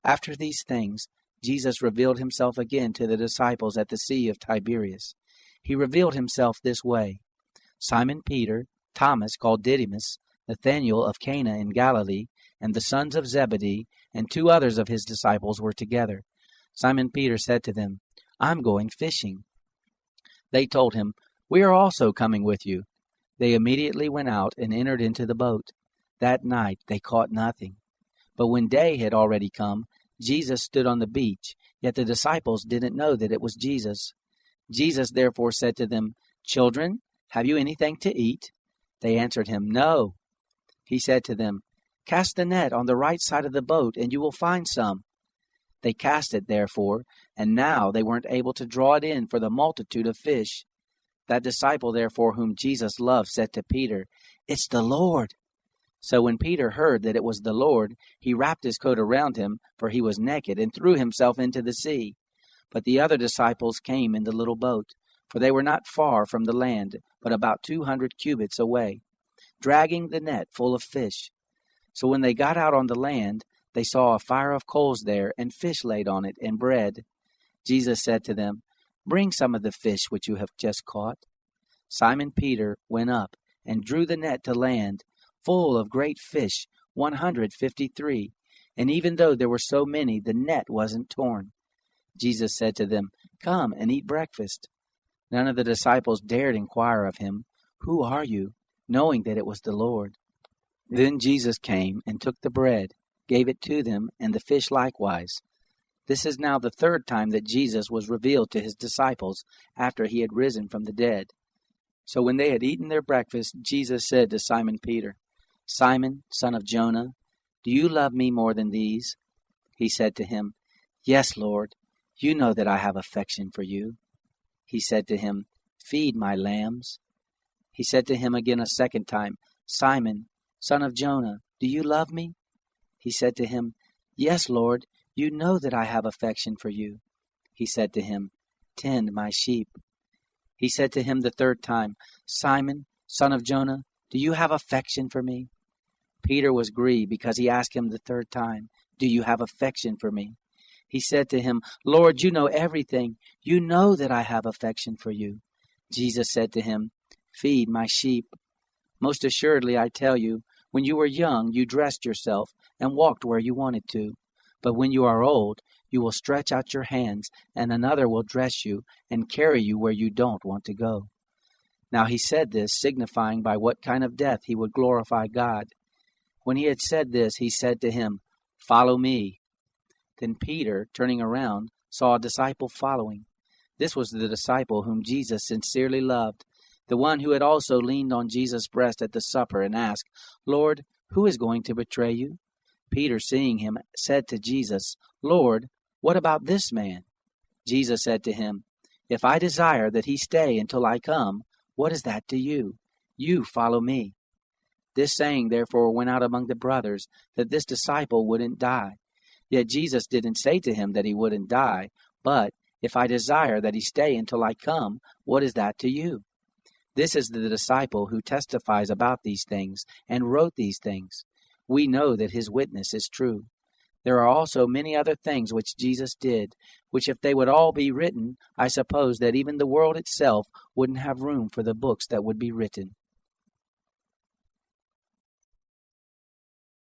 After these things, Jesus revealed himself again to the disciples at the Sea of Tiberias. He revealed himself this way: Simon Peter, Thomas called Didymus, Nathanael of Cana in Galilee, and the sons of Zebedee, and 2 others of his disciples were together. Simon Peter said to them, "I'm going fishing." They told him, "We are also coming with you." They immediately went out and entered into the boat. That night they caught nothing. But when day had already come, Jesus stood on the beach, yet the disciples didn't know that it was Jesus. Jesus therefore said to them, "Children, have you anything to eat?" They answered him, "No." He said to them, "Cast the net on the right side of the boat, and you will find some." They cast it, therefore, and now they weren't able to draw it in for the multitude of fish. That disciple, therefore, whom Jesus loved, said to Peter, "It's the Lord." So when Peter heard that it was the Lord, he wrapped his coat around him, for he was naked, and threw himself into the sea. But the other disciples came in the little boat, for they were not far from the land, but about 200 cubits away, dragging the net full of fish. So when they got out on the land, they saw a fire of coals there, and fish laid on it, and bread. Jesus said to them, "Bring some of the fish which you have just caught." Simon Peter went up and drew the net to land, full of great fish, 153, and even though there were so many, the net wasn't torn. Jesus said to them, "Come and eat breakfast." None of the disciples dared inquire of him, "Who are you?" knowing that it was the Lord. Then Jesus came and took the bread, gave it to them, and the fish likewise. This is now the 3rd time that Jesus was revealed to his disciples after he had risen from the dead. So when they had eaten their breakfast, Jesus said to Simon Peter, "Simon, son of Jonah, do you love me more than these?" He said to him, "Yes, Lord, you know that I have affection for you." He said to him, "Feed my lambs." He said to him again a 2nd time, "Simon, son of Jonah, do you love me?" He said to him, "Yes, Lord, you know that I have affection for you." He said to him, "Tend my sheep." He said to him the 3rd time, "Simon, son of Jonah, do you have affection for me?" Peter was grieved because he asked him the 3rd time, "Do you have affection for me?" He said to him, "Lord, you know everything. You know that I have affection for you." Jesus said to him, "Feed my sheep. Most assuredly I tell you, when you were young, you dressed yourself and walked where you wanted to. But when you are old, you will stretch out your hands, and another will dress you and carry you where you don't want to go." Now he said this, signifying by what kind of death he would glorify God. When he had said this, he said to him, "Follow me." Then Peter, turning around, saw a disciple following. This was the disciple whom Jesus sincerely loved, the one who had also leaned on Jesus' breast at the supper and asked, "Lord, who is going to betray you?" Peter, seeing him, said to Jesus, "Lord, what about this man?" Jesus said to him, "If I desire that he stay until I come, what is that to you? You follow me." This saying therefore went out among the brothers, that this disciple wouldn't die. Yet Jesus didn't say to him that he wouldn't die, but, "If I desire that he stay until I come, what is that to you?" This is the disciple who testifies about these things and wrote these things. We know that his witness is true. There are also many other things which Jesus did, which if they would all be written, I suppose that even the world itself wouldn't have room for the books that would be written.